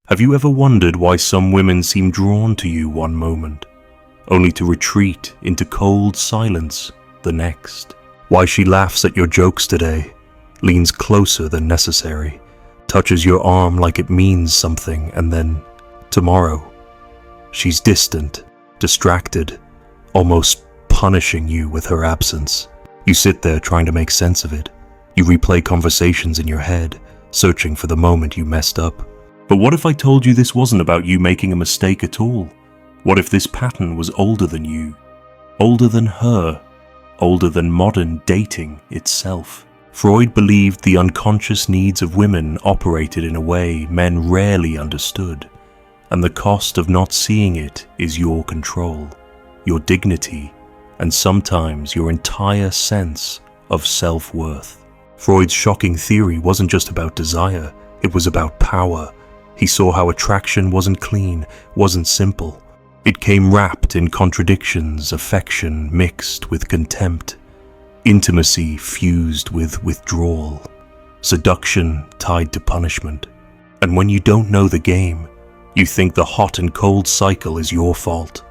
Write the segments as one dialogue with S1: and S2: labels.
S1: Have you ever wondered why some women seem drawn to you one moment, only to retreat into cold silence the next? Why she laughs at your jokes today, leans closer than necessary, touches your arm like it means something, and then, tomorrow, she's distant, distracted, almost punishing you with her absence. You sit there trying to make sense of it. You replay conversations in your head, searching for the moment you messed up. But what if I told you this wasn't about you making a mistake at all? What if this pattern was older than you? Older than her? Older than modern dating itself? Freud believed the unconscious needs of women operated in a way men rarely understood, and the cost of not seeing it is your control, your dignity, and sometimes your entire sense of self-worth. Freud's shocking theory wasn't just about desire, it was about power. He saw how attraction wasn't clean, wasn't simple. It came wrapped in contradictions, affection mixed with contempt, intimacy fused with withdrawal, seduction tied to punishment. And when you don't know the game, you think the hot and cold cycle is your fault.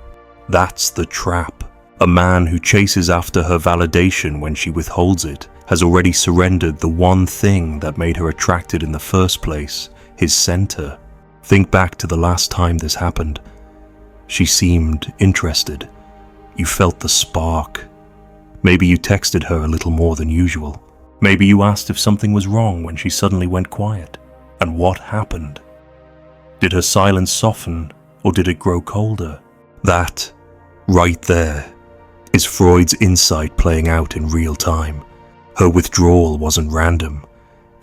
S1: That's the trap. A man who chases after her validation when she withholds it has already surrendered the one thing that made her attracted in the first place, his center. Think back to the last time this happened. She seemed interested. You felt the spark. Maybe you texted her a little more than usual. Maybe you asked if something was wrong when she suddenly went quiet. And what happened? Did her silence soften, or did it grow colder? That, right there, is Freud's insight playing out in real time. Her withdrawal wasn't random.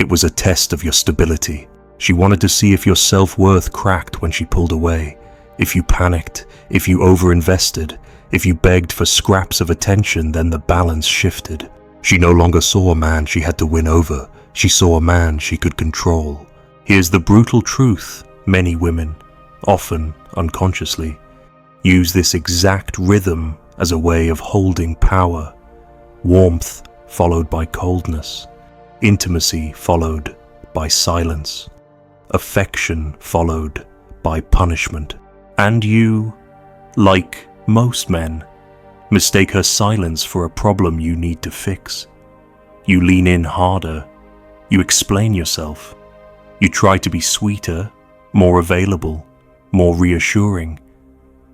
S1: It was a test of your stability. She wanted to see if your self-worth cracked when she pulled away, if you panicked, if you overinvested, if you begged for scraps of attention. Then the balance shifted. She no longer saw a man she had to win over. She saw a man she could control. Here's the brutal truth. Many women, often unconsciously, use this exact rhythm as a way of holding power. Warmth followed by coldness, intimacy followed by silence, affection followed by punishment. And you, like most men, mistake her silence for a problem you need to fix. You lean in harder, you explain yourself, you try to be sweeter, more available, more reassuring.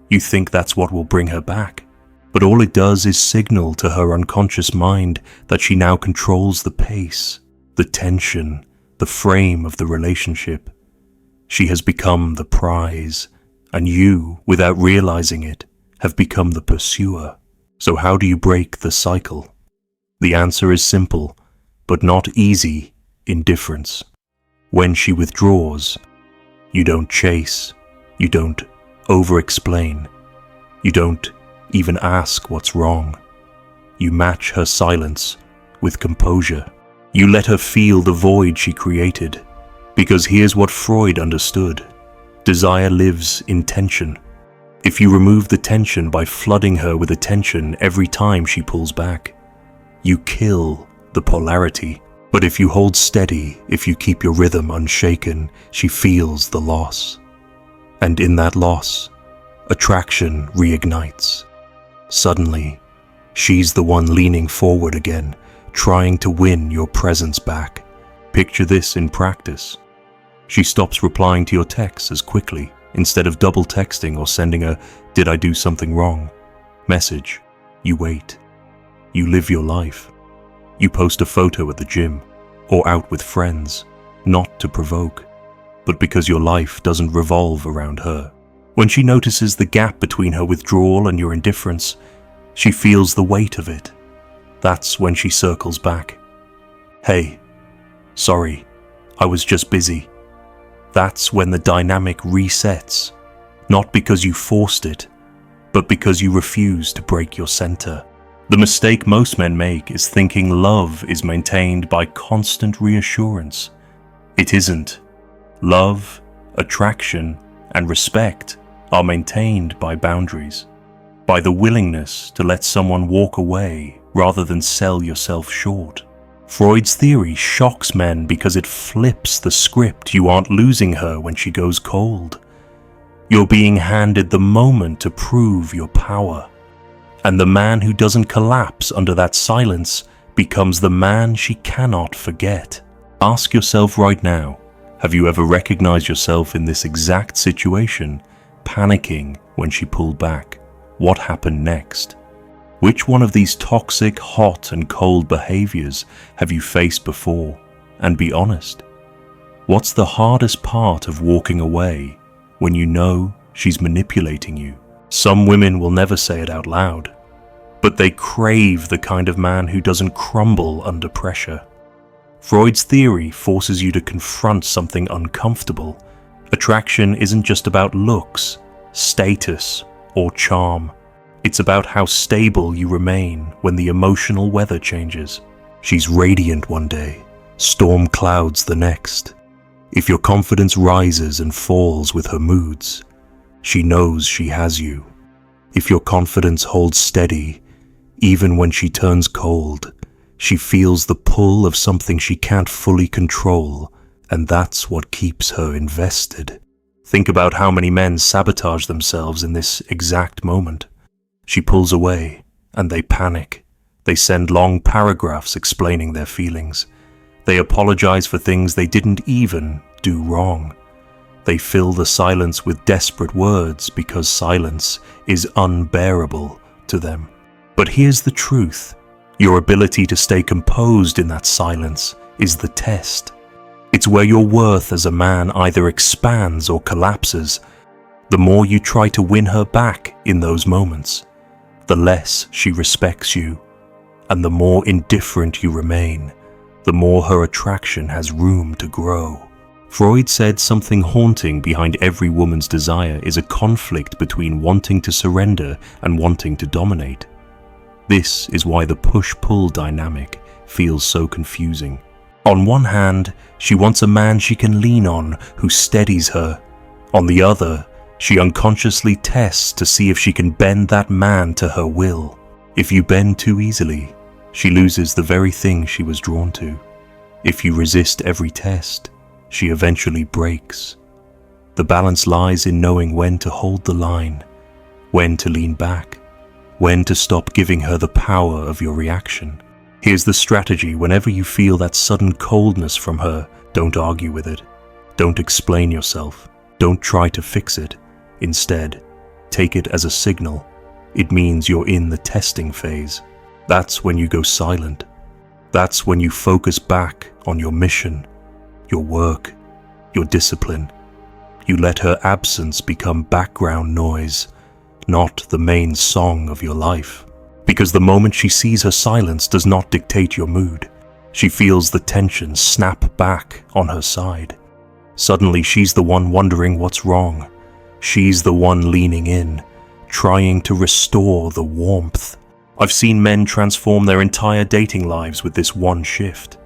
S1: You think that's what will bring her back. But all it does is signal to her unconscious mind that she now controls the pace, the tension, the frame of the relationship. She has become the prize, and you, without realizing it, have become the pursuer. So how do you break the cycle? The answer is simple, but not easy: indifference. When she withdraws, you don't chase, you don't over-explain, you don't even ask what's wrong. You match her silence with composure. You let her feel the void she created. Because here's what Freud understood. Desire lives in tension. If you remove the tension by flooding her with attention every time she pulls back, you kill the polarity. But if you hold steady, if you keep your rhythm unshaken, she feels the loss. And in that loss, attraction reignites. Suddenly, she's the one leaning forward again, trying to win your presence back. Picture this in practice. She stops replying to your texts as quickly. Instead of double texting or sending a "did I do something wrong" message, you wait. You live your life. You post a photo at the gym or out with friends, not to provoke, but because your life doesn't revolve around her. When she notices the gap between her withdrawal and your indifference, she feels the weight of it. That's when she circles back. "Hey, sorry, I was just busy." That's when the dynamic resets, not because you forced it, but because you refuse to break your center. The mistake most men make is thinking love is maintained by constant reassurance. It isn't. Love, attraction, and respect are maintained by boundaries, by the willingness to let someone walk away rather than sell yourself short. Freud's theory shocks men because it flips the script. You aren't losing her when she goes cold. You're being handed the moment to prove your power. And the man who doesn't collapse under that silence becomes the man she cannot forget. Ask yourself right now, have you ever recognized yourself in this exact situation, panicking when she pulled back? What happened next? Which one of these toxic, hot and cold behaviors have you faced before? And be honest. What's the hardest part of walking away when you know she's manipulating you? Some women will never say it out loud, but they crave the kind of man who doesn't crumble under pressure. Freud's theory forces you to confront something uncomfortable. Attraction isn't just about looks, status, or charm. It's about how stable you remain when the emotional weather changes. She's radiant one day, storm clouds the next. If your confidence rises and falls with her moods, she knows she has you. If your confidence holds steady, even when she turns cold, she feels the pull of something she can't fully control, and that's what keeps her invested. Think about how many men sabotage themselves in this exact moment. She pulls away, and they panic. They send long paragraphs explaining their feelings. They apologize for things they didn't even do wrong. They fill the silence with desperate words because silence is unbearable to them. But here's the truth. Your ability to stay composed in that silence is the test. It's where your worth as a man either expands or collapses. The more you try to win her back in those moments, the less she respects you. And the more indifferent you remain, the more her attraction has room to grow. Freud said something haunting behind every woman's desire is a conflict between wanting to surrender and wanting to dominate. This is why the push-pull dynamic feels so confusing. On one hand, she wants a man she can lean on who steadies her. On the other, she unconsciously tests to see if she can bend that man to her will. If you bend too easily, she loses the very thing she was drawn to. If you resist every test, she eventually breaks. The balance lies in knowing when to hold the line, when to lean back, when to stop giving her the power of your reaction. Here's the strategy whenever you feel that sudden coldness from her. Don't argue with it. Don't explain yourself. Don't try to fix it. Instead, take it as a signal. It means you're in the testing phase. That's when you go silent. That's when you focus back on your mission, your work, your discipline. You let her absence become background noise, not the main song of your life. Because the moment she sees her silence does not dictate your mood. She feels the tension snap back on her side. Suddenly she's the one wondering what's wrong. She's the one leaning in, trying to restore the warmth. I've seen men transform their entire dating lives with this one shift.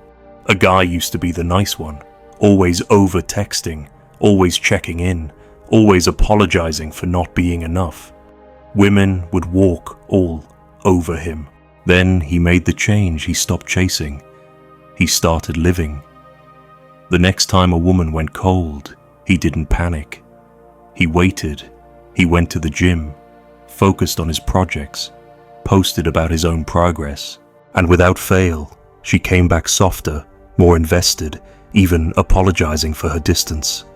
S1: A guy used to be the nice one, always over-texting, always checking in, always apologizing for not being enough. Women would walk all over him. Then he made the change. He stopped chasing. He started living. The next time a woman went cold, he didn't panic. He waited. He went to the gym, focused on his projects, posted about his own progress, and without fail, she came back softer, more invested, even apologizing for her distance.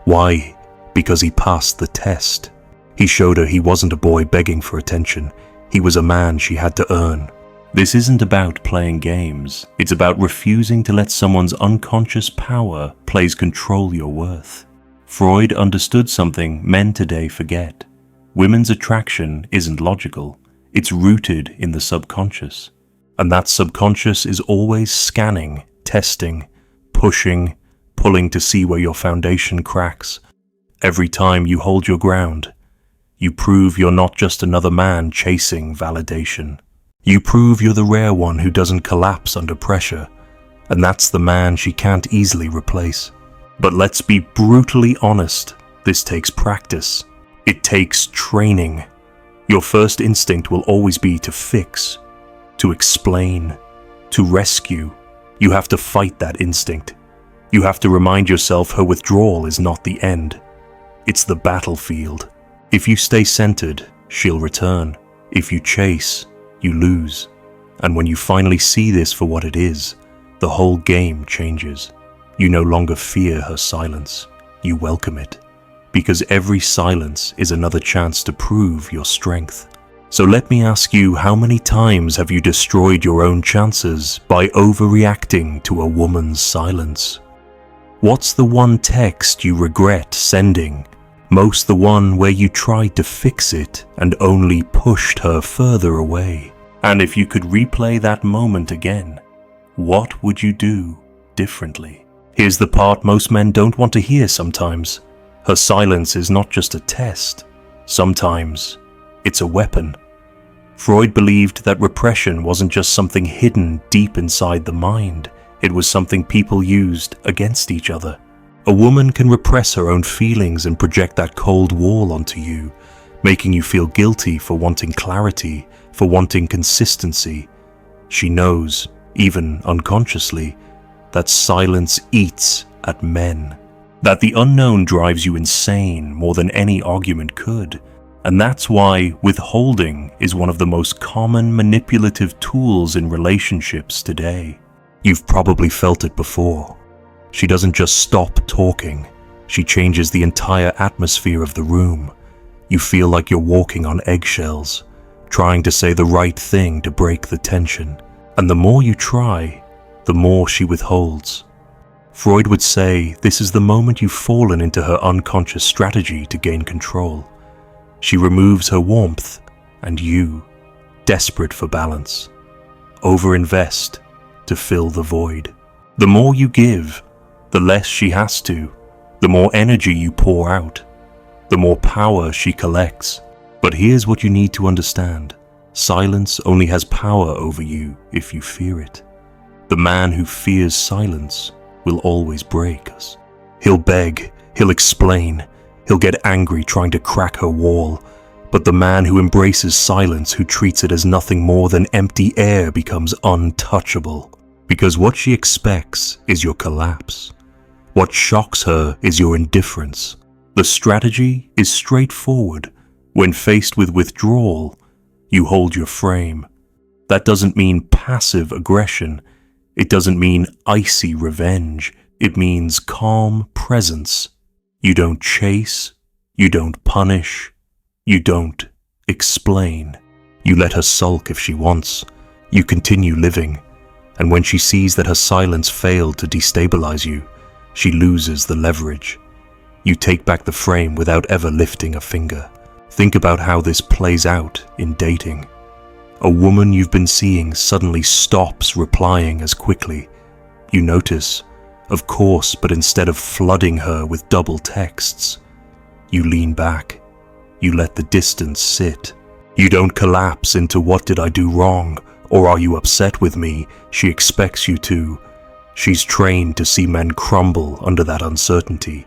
S1: Why? Because he passed the test. He showed her he wasn't a boy begging for attention. He was a man she had to earn. This isn't about playing games. It's about refusing to let someone's unconscious power plays control your worth. Freud understood something men today forget. Women's attraction isn't logical. It's rooted in the subconscious. And that subconscious is always scanning, testing, pushing, pulling to see where your foundation cracks. Every time you hold your ground, you prove you're not just another man chasing validation. You prove you're the rare one who doesn't collapse under pressure, and that's the man she can't easily replace. But let's be brutally honest, this takes practice. It takes training. Your first instinct will always be to fix, to explain, to rescue. You have to fight that instinct. You have to remind yourself her withdrawal is not the end. It's the battlefield. If you stay centered, she'll return. If you chase, you lose. And when you finally see this for what it is, the whole game changes. You no longer fear her silence. You welcome it. Because every silence is another chance to prove your strength. So let me ask you, how many times have you destroyed your own chances by overreacting to a woman's silence? What's the one text you regret sending? Most the one where you tried to fix it and only pushed her further away. And if you could replay that moment again, what would you do differently? Here's the part most men don't want to hear sometimes. Her silence is not just a test. Sometimes it's a weapon. Freud believed that repression wasn't just something hidden deep inside the mind. It was something people used against each other. A woman can repress her own feelings and project that cold wall onto you, making you feel guilty for wanting clarity, for wanting consistency. She knows, even unconsciously, that silence eats at men. That the unknown drives you insane more than any argument could. And that's why withholding is one of the most common manipulative tools in relationships today. You've probably felt it before. She doesn't just stop talking, she changes the entire atmosphere of the room. You feel like you're walking on eggshells, trying to say the right thing to break the tension. And the more you try, the more she withholds. Freud would say this is the moment you've fallen into her unconscious strategy to gain control. She removes her warmth, and you, desperate for balance, overinvest to fill the void. The more you give, the less she has to. The more energy you pour out, the more power she collects. But here's what you need to understand. Silence only has power over you if you fear it. The man who fears silence will always break us. He'll beg, he'll explain, he'll get angry trying to crack her wall. But the man who embraces silence, who treats it as nothing more than empty air, becomes untouchable. Because what she expects is your collapse. What shocks her is your indifference. The strategy is straightforward. When faced with withdrawal, you hold your frame. That doesn't mean passive aggression. It doesn't mean icy revenge. It means calm presence. You don't chase. You don't punish. You don't explain. You let her sulk if she wants. You continue living. And when she sees that her silence failed to destabilize you, she loses the leverage. You take back the frame without ever lifting a finger. Think about how this plays out in dating. A woman you've been seeing suddenly stops replying as quickly. You notice, of course, but instead of flooding her with double texts, you lean back. You let the distance sit. You don't collapse into "what did I do wrong?" or "are you upset with me?" She expects you to. She's trained to see men crumble under that uncertainty.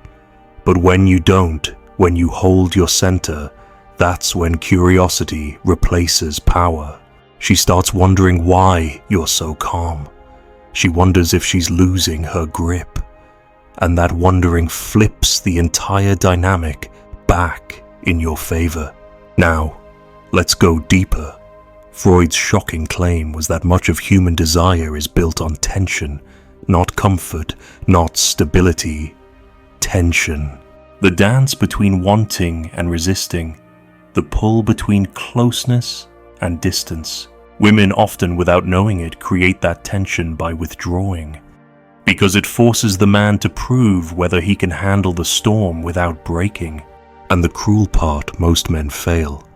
S1: But when you don't, when you hold your center, that's when curiosity replaces power. She starts wondering why you're so calm. She wonders if she's losing her grip. And that wondering flips the entire dynamic back in your favor. Now, let's go deeper. Freud's shocking claim was that much of human desire is built on tension, not comfort, not stability. Tension. The dance between wanting and resisting. The pull between closeness and distance. Women often, without knowing it, create that tension by withdrawing. Because it forces the man to prove whether he can handle the storm without breaking. And the cruel part, most men fail.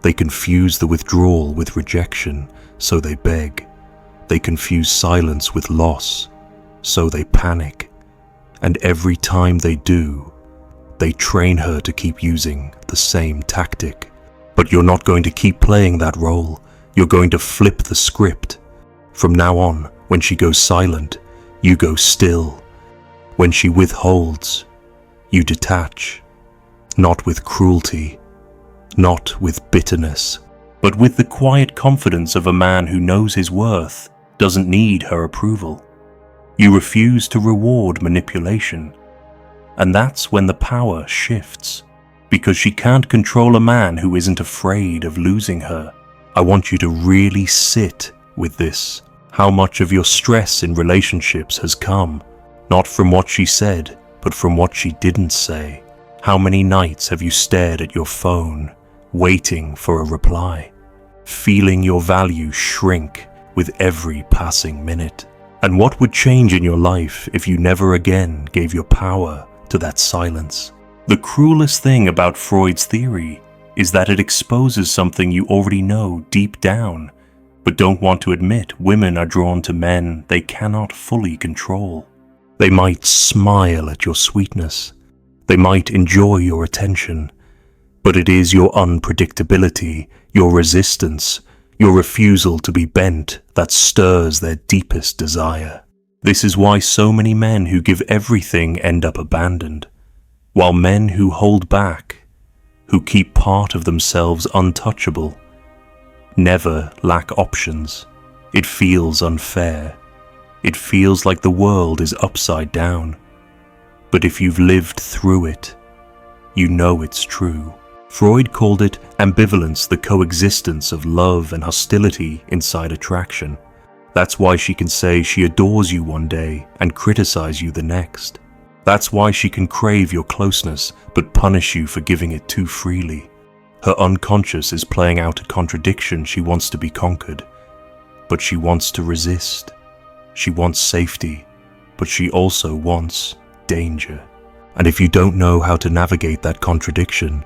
S1: They confuse the withdrawal with rejection, so they beg. They confuse silence with loss, so they panic. And every time they do, they train her to keep using the same tactic. But you're not going to keep playing that role. You're going to flip the script. From now on, when she goes silent, you go still. When she withholds, you detach. Not with cruelty, not with bitterness, but with the quiet confidence of a man who knows his worth, doesn't need her approval. You refuse to reward manipulation. And that's when the power shifts, because she can't control a man who isn't afraid of losing her. I want you to really sit with this. How much of your stress in relationships has come, not from what she said, but from what she didn't say? How many nights have you stared at your phone, waiting for a reply, feeling your value shrink with every passing minute? And what would change in your life if you never again gave your power to that silence? The cruelest thing about Freud's theory is that it exposes something you already know deep down, but don't want to admit. Women are drawn to men they cannot fully control. They might smile at your sweetness. They might enjoy your attention. But it is your unpredictability, your resistance, your refusal to be bent that stirs their deepest desire. This is why so many men who give everything end up abandoned, while men who hold back, who keep part of themselves untouchable, never lack options. It feels unfair. It feels like the world is upside down. But if you've lived through it, you know it's true. Freud called it ambivalence, the coexistence of love and hostility inside attraction. That's why she can say she adores you one day and criticize you the next. That's why she can crave your closeness but punish you for giving it too freely. Her unconscious is playing out a contradiction. She wants to be conquered, but she wants to resist. She wants safety, but she also wants danger. And if you don't know how to navigate that contradiction,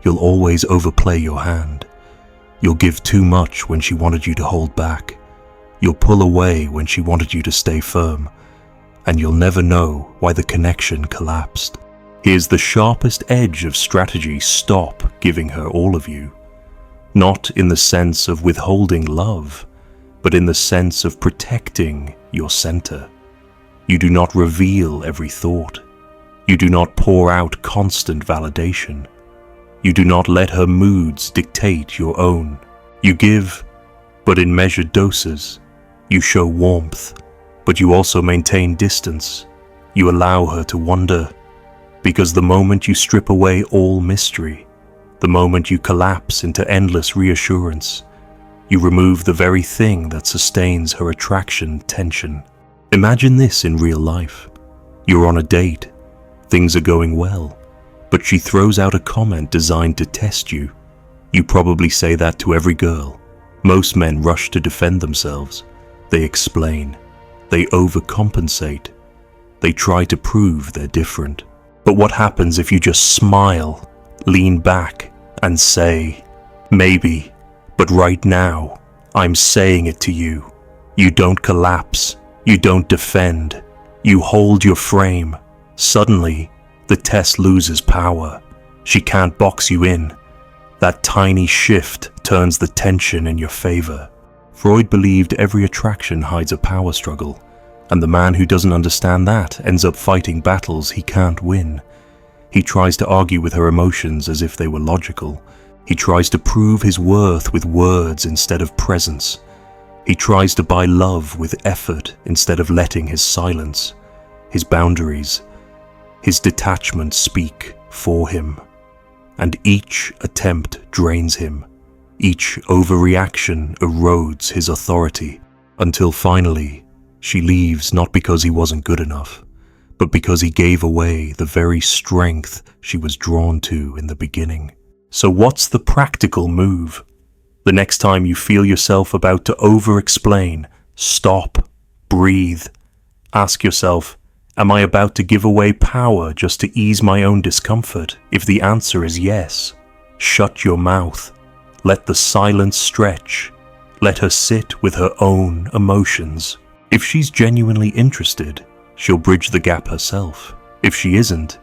S1: you'll always overplay your hand. You'll give too much when she wanted you to hold back. You'll pull away when she wanted you to stay firm. And you'll never know why the connection collapsed. Here's the sharpest edge of strategy: stop giving her all of you. Not in the sense of withholding love, but in the sense of protecting your center. You do not reveal every thought. You do not pour out constant validation. You do not let her moods dictate your own. You give, but in measured doses. You show warmth, but you also maintain distance. You allow her to wonder, because the moment you strip away all mystery, the moment you collapse into endless reassurance, you remove the very thing that sustains her attraction tension. Imagine this in real life. You're on a date, things are going well, but she throws out a comment designed to test you. You probably say that to every girl. Most men rush to defend themselves. They explain. They overcompensate. They try to prove they're different. But what happens if you just smile, lean back, and say, maybe, but right now, I'm saying it to you. You don't collapse. You don't defend. You hold your frame. Suddenly, the test loses power. She can't box you in. That tiny shift turns the tension in your favor. Freud believed every attraction hides a power struggle, and the man who doesn't understand that ends up fighting battles he can't win. He tries to argue with her emotions as if they were logical. He tries to prove his worth with words instead of presence. He tries to buy love with effort instead of letting his silence, his boundaries, his detachment speak for him. And each attempt drains him. Each overreaction erodes his authority, until finally she leaves, not because he wasn't good enough, but because he gave away the very strength she was drawn to in the beginning. So what's the practical move? The next time you feel yourself about to over-explain, stop, breathe. Ask yourself, am I about to give away power just to ease my own discomfort? If the answer is yes, shut your mouth. Let the silence stretch. Let her sit with her own emotions. If she's genuinely interested, she'll bridge the gap herself. If she isn't,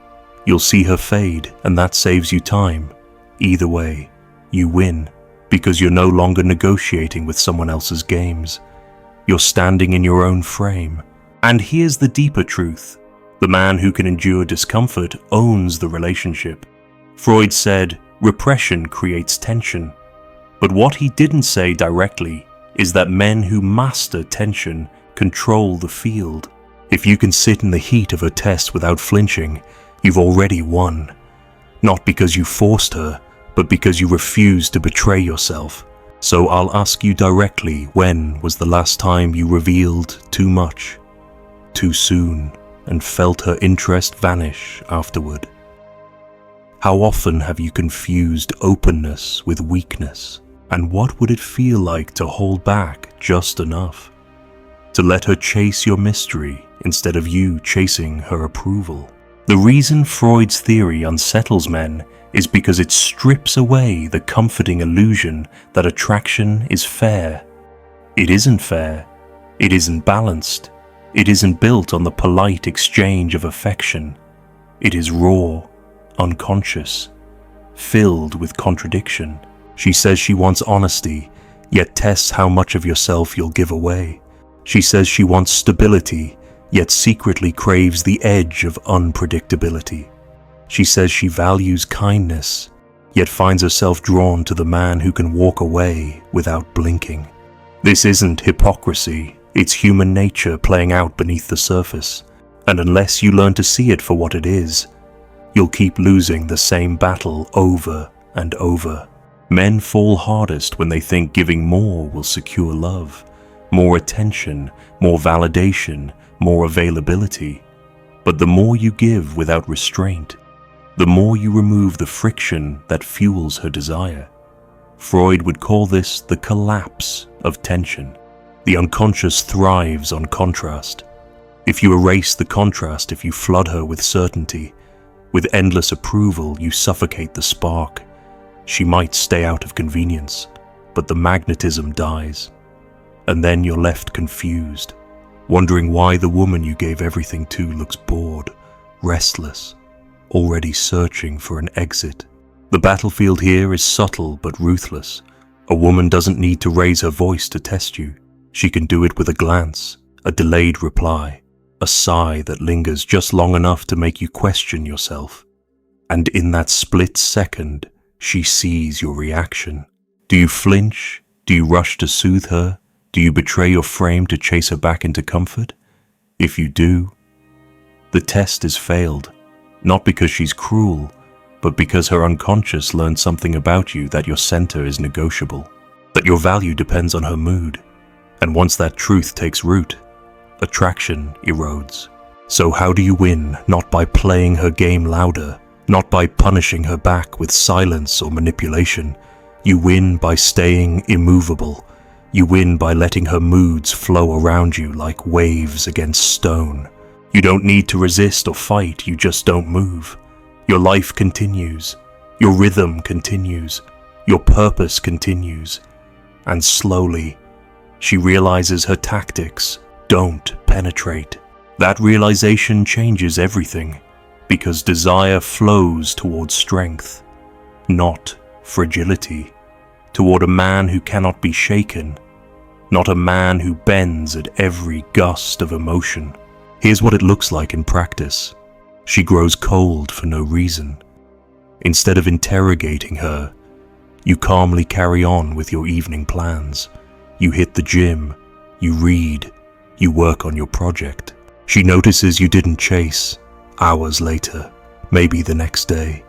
S1: you'll see her fade, and that saves you time. Either way, you win, because you're no longer negotiating with someone else's games. You're standing in your own frame. And here's the deeper truth. The man who can endure discomfort owns the relationship. Freud said, repression creates tension. But what he didn't say directly is that men who master tension control the field. If you can sit in the heat of her test without flinching, you've already won. Not because you forced her, but because you refused to betray yourself. So I'll ask you directly, when was the last time you revealed too much, too soon, and felt her interest vanish afterward? How often have you confused openness with weakness? And what would it feel like to hold back just enough? To let her chase your mystery instead of you chasing her approval? The reason Freud's theory unsettles men is because it strips away the comforting illusion that attraction is fair. It isn't fair. It isn't balanced. It isn't built on the polite exchange of affection. It is raw, unconscious, filled with contradiction. She says she wants honesty, yet tests how much of yourself you'll give away. She says she wants stability, yet secretly craves the edge of unpredictability. She says she values kindness, yet finds herself drawn to the man who can walk away without blinking. This isn't hypocrisy, it's human nature playing out beneath the surface, and unless you learn to see it for what it is, you'll keep losing the same battle over and over. Men fall hardest when they think giving more will secure love, more attention, more validation, more availability. But the more you give without restraint, the more you remove the friction that fuels her desire. Freud would call this the collapse of tension. The unconscious thrives on contrast. If you erase the contrast, if you flood her with certainty, with endless approval, you suffocate the spark. She might stay out of convenience, but the magnetism dies. And then you're left confused, wondering why the woman you gave everything to looks bored, restless, already searching for an exit. The battlefield here is subtle but ruthless. A woman doesn't need to raise her voice to test you. She can do it with a glance, a delayed reply, a sigh that lingers just long enough to make you question yourself. And in that split second, she sees your reaction. Do you flinch? Do you rush to soothe her? Do you betray your frame to chase her back into comfort? If you do, the test is failed. Not because she's cruel, but because her unconscious learned something about you, that your center is negotiable, that your value depends on her mood. And once that truth takes root, attraction erodes. So how do you win? Not by playing her game louder, not by punishing her back with silence or manipulation. You win by staying immovable. You win by letting her moods flow around you like waves against stone. You don't need to resist or fight, you just don't move. Your life continues, your rhythm continues, your purpose continues. And slowly, she realizes her tactics don't penetrate. That realization changes everything, because desire flows towards strength, not fragility, toward a man who cannot be shaken, not a man who bends at every gust of emotion. Here's what it looks like in practice. She grows cold for no reason. Instead of interrogating her, you calmly carry on with your evening plans. You hit the gym, you read, you work on your project. She notices you didn't chase. Hours later, maybe the next day,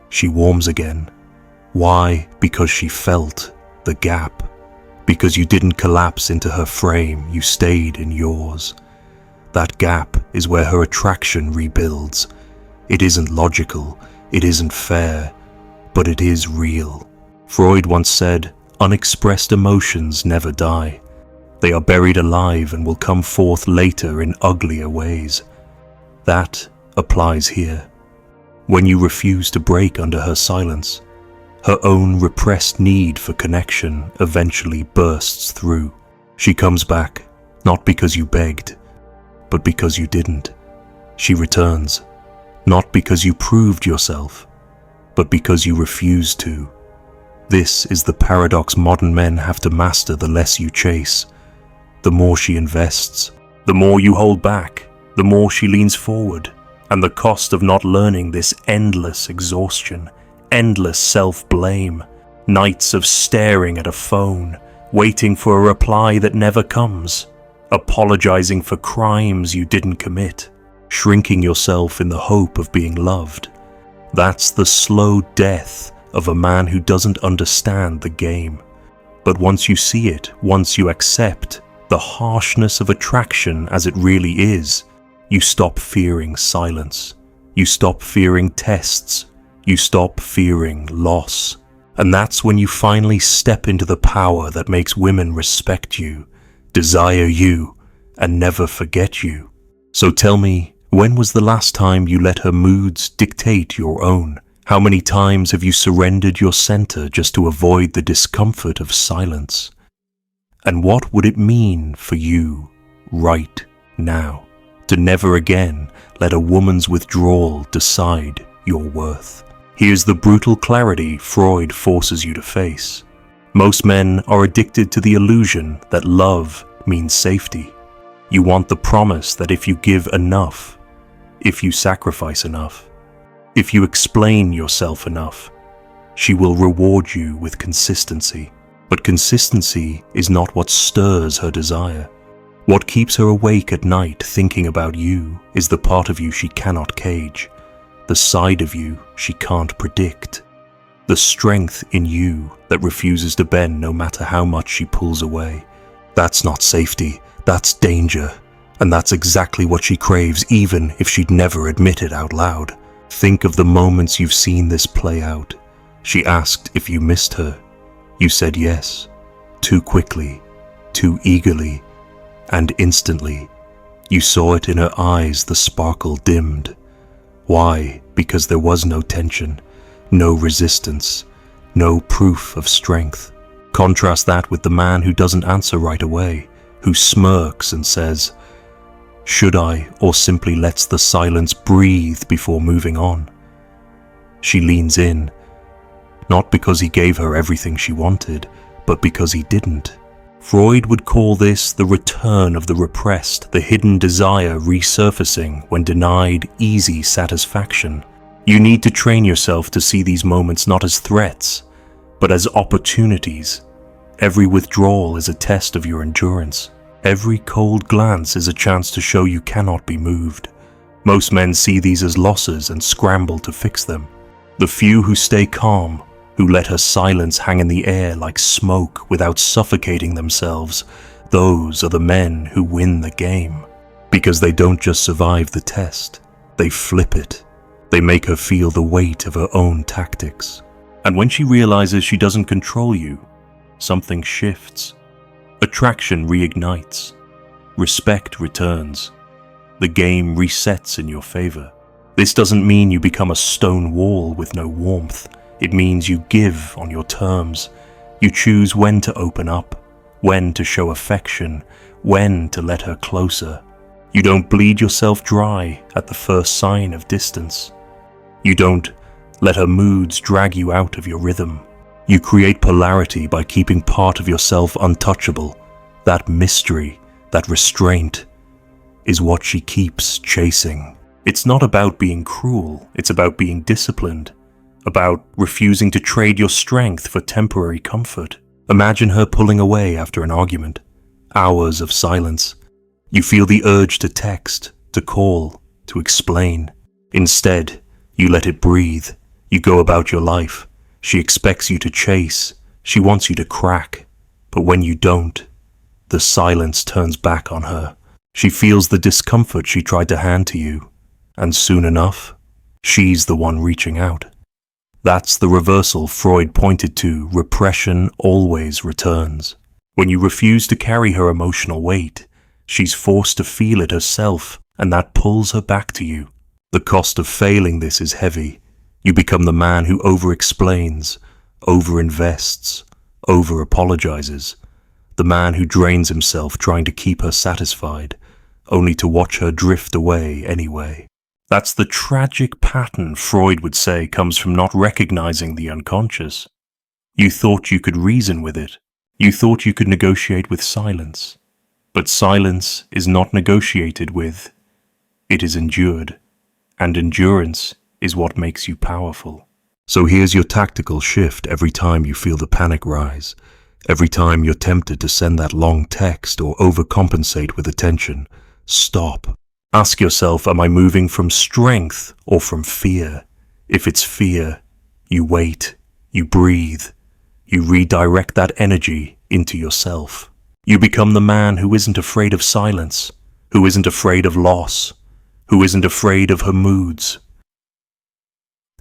S1: she warms again. Why? Because she felt the gap. Because you didn't collapse into her frame, you stayed in yours. That gap is where her attraction rebuilds. It isn't logical, it isn't fair, but it is real. Freud once said, unexpressed emotions never die. They are buried alive and will come forth later in uglier ways. That applies here. When you refuse to break under her silence, her own repressed need for connection eventually bursts through. She comes back, not because you begged, but because you didn't. She returns, not because you proved yourself, but because you refused to. This is the paradox modern men have to master. The less you chase, the more she invests. The more you hold back, the more she leans forward. And the cost of not learning this endless exhaustion, endless self-blame, nights of staring at a phone, waiting for a reply that never comes. apologizing for crimes you didn't commit, shrinking yourself in the hope of being loved. That's the slow death of a man who doesn't understand the game. But once you see it, once you accept the harshness of attraction as it really is, you stop fearing silence. You stop fearing tests. You stop fearing loss. And that's when you finally step into the power that makes women respect you, desire you, and never forget you. So tell me, when was the last time you let her moods dictate your own? How many times have you surrendered your center just to avoid the discomfort of silence? And what would it mean for you right now to never again let a woman's withdrawal decide your worth? Here's the brutal clarity Freud forces you to face. Most men are addicted to the illusion that love means safety. You want the promise that if you give enough, if you sacrifice enough, if you explain yourself enough, she will reward you with consistency. But consistency is not what stirs her desire. What keeps her awake at night thinking about you is the part of you she cannot cage, the side of you she can't predict, the strength in you that refuses to bend no matter how much she pulls away. That's not safety, that's danger, and that's exactly what she craves even if she'd never admit it out loud. Think of the moments you've seen this play out. She asked if you missed her. You said yes, too quickly, too eagerly, and instantly. You saw it in her eyes, the sparkle dimmed. Why? Because there was no tension, no resistance, no proof of strength. Contrast that with the man who doesn't answer right away, who smirks and says, "Should I?" or simply lets the silence breathe before moving on. She leans in, not because he gave her everything she wanted, but because he didn't. Freud would call this the return of the repressed, the hidden desire resurfacing when denied easy satisfaction. You need to train yourself to see these moments not as threats, but as opportunities. Every withdrawal is a test of your endurance. Every cold glance is a chance to show you cannot be moved. Most men see these as losses and scramble to fix them. The few who stay calm, who let her silence hang in the air like smoke without suffocating themselves, those are the men who win the game. Because they don't just survive the test, they flip it. They make her feel the weight of her own tactics. And when she realizes she doesn't control you, something shifts. Attraction reignites. Respect returns. The game resets in your favor. This doesn't mean you become a stone wall with no warmth. It means you give on your terms. You choose when to open up, when to show affection, when to let her closer. You don't bleed yourself dry at the first sign of distance. You don't let her moods drag you out of your rhythm. You create polarity by keeping part of yourself untouchable. That mystery, that restraint, is what she keeps chasing. It's not about being cruel, it's about being disciplined. About refusing to trade your strength for temporary comfort. Imagine her pulling away after an argument. Hours of silence. You feel the urge to text, to call, to explain. Instead, you let it breathe. You go about your life. She expects you to chase. She wants you to crack. But when you don't, the silence turns back on her. She feels the discomfort she tried to hand to you. And soon enough, she's the one reaching out. That's the reversal Freud pointed to. Repression always returns. When you refuse to carry her emotional weight, she's forced to feel it herself, and that pulls her back to you. The cost of failing this is heavy. You become the man who over-explains, over-invests, over-apologizes. The man who drains himself trying to keep her satisfied, only to watch her drift away anyway. That's the tragic pattern Freud would say comes from not recognizing the unconscious. You thought you could reason with it. You thought you could negotiate with silence. But silence is not negotiated with. It is endured. And endurance is what makes you powerful. So here's your tactical shift every time you feel the panic rise. Every time you're tempted to send that long text or overcompensate with attention, stop. Ask yourself, am I moving from strength or from fear? If it's fear, you wait, you breathe, you redirect that energy into yourself. You become the man who isn't afraid of silence, who isn't afraid of loss, who isn't afraid of her moods.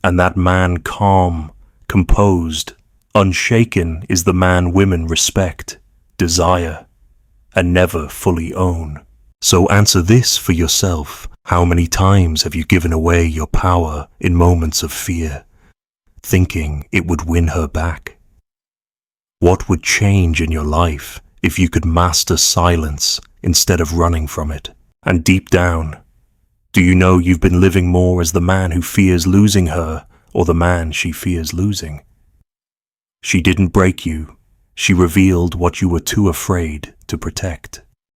S1: And that man calm, composed, unshaken is the man women respect, desire, and never fully own. So answer this for yourself. How many times have you given away your power in moments of fear, thinking it would win her back? What would change in your life if you could master silence instead of running from it? And deep down, do you know you've been living more as the man who fears losing her or the man she fears losing? She didn't break you. She revealed what you were too afraid to protect.